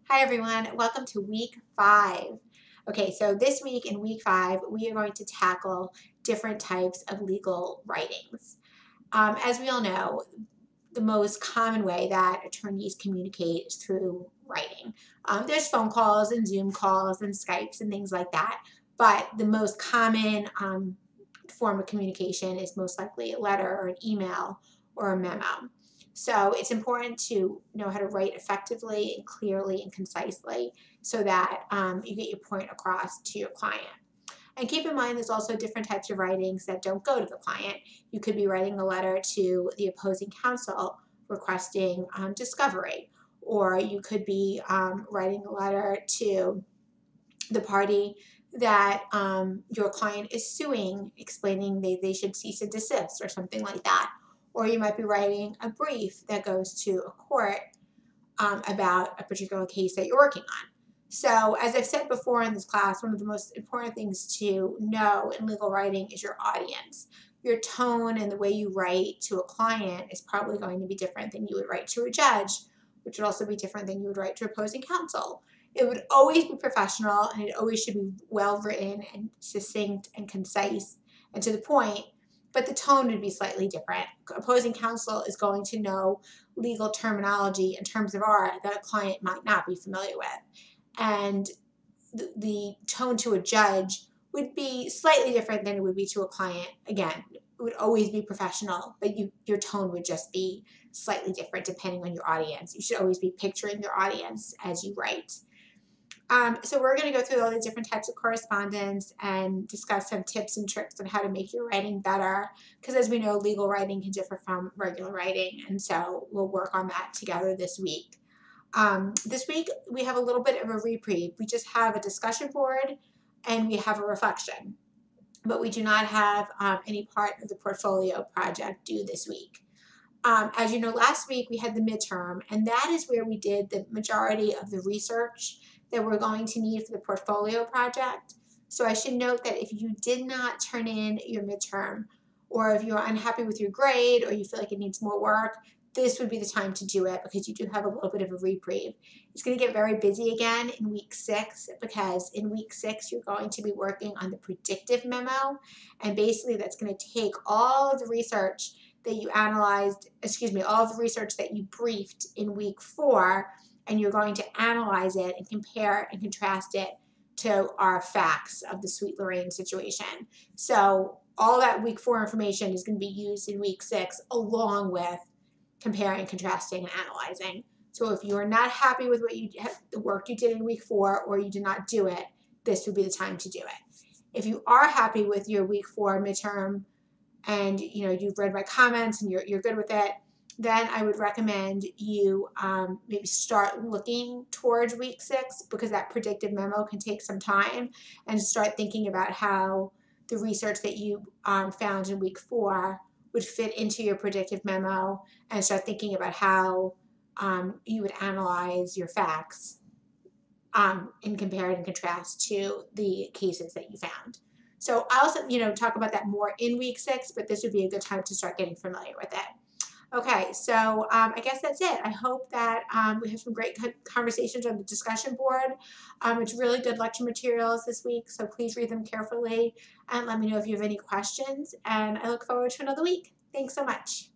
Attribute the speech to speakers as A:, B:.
A: Hi everyone, welcome to week 5. Okay, so this week in week 5, we are going to tackle different types of legal writings. As we all know, the most common way that attorneys communicate is through writing. There's phone calls and Zoom calls and Skypes and things like that, but the most common form of communication is most likely a letter or an email or a memo. So it's important to know how to write effectively and clearly and concisely so that you get your point across to your client. And keep in mind, there's also different types of writings that don't go to the client. You could be writing a letter to the opposing counsel requesting discovery, or you could be writing a letter to the party that your client is suing, explaining they should cease and desist or something like that. Or you might be writing a brief that goes to a court about a particular case that you're working on. So, as I've said before in this class, one of the most important things to know in legal writing is your audience. Your tone and the way you write to a client is probably going to be different than you would write to a judge, which would also be different than you would write to opposing counsel. It would always be professional and it always should be well written and succinct and concise and to the point, but the tone would be slightly different. Opposing counsel is going to know legal terminology and terms of art that a client might not be familiar with. And the tone to a judge would be slightly different than it would be to a client. Again, it would always be professional, but your tone would just be slightly different depending on your audience. You should always be picturing your audience as you write. So we're going to go through all the different types of correspondence and discuss some tips and tricks on how to make your writing better. Because as we know, legal writing can differ from regular writing, and so we'll work on that together this week. This week we have a little bit of a reprieve. We just have a discussion board and we have a reflection, but we do not have any part of the portfolio project due this week. As you know, last week we had the midterm, and that is where we did the majority of the research that we're going to need for the portfolio project. So I should note that if you did not turn in your midterm, or if you're unhappy with your grade, or you feel like it needs more work, this would be the time to do it because you do have a little bit of a reprieve. It's going to get very busy again in week 6 because in week 6 you're going to be working on the predictive memo, and basically that's going to take all of the research that you analyzed, all of the research that you briefed in week 4, and you're going to analyze it and compare and contrast it to our facts of the Sweet Lorraine situation. So all that week 4 information is going to be used in week 6 along with comparing, contrasting, and analyzing. So if you are not happy with what the work you did in week 4 or you did not do it, this would be the time to do it. If you are happy with your week 4 midterm and you've read my comments and you're good with it, then I would recommend you maybe start looking towards week 6 because that predictive memo can take some time, and start thinking about how the research that you found in week 4 would fit into your predictive memo, and start thinking about how you would analyze your facts and compare and contrast to the cases that you found. So I also, talk about that more in week 6, but this would be a good time to start getting familiar with it. Okay, so I guess that's it. I hope that we have some great conversations on the discussion board. It's really good lecture materials this week, so please read them carefully and let me know if you have any questions. And I look forward to another week. Thanks so much.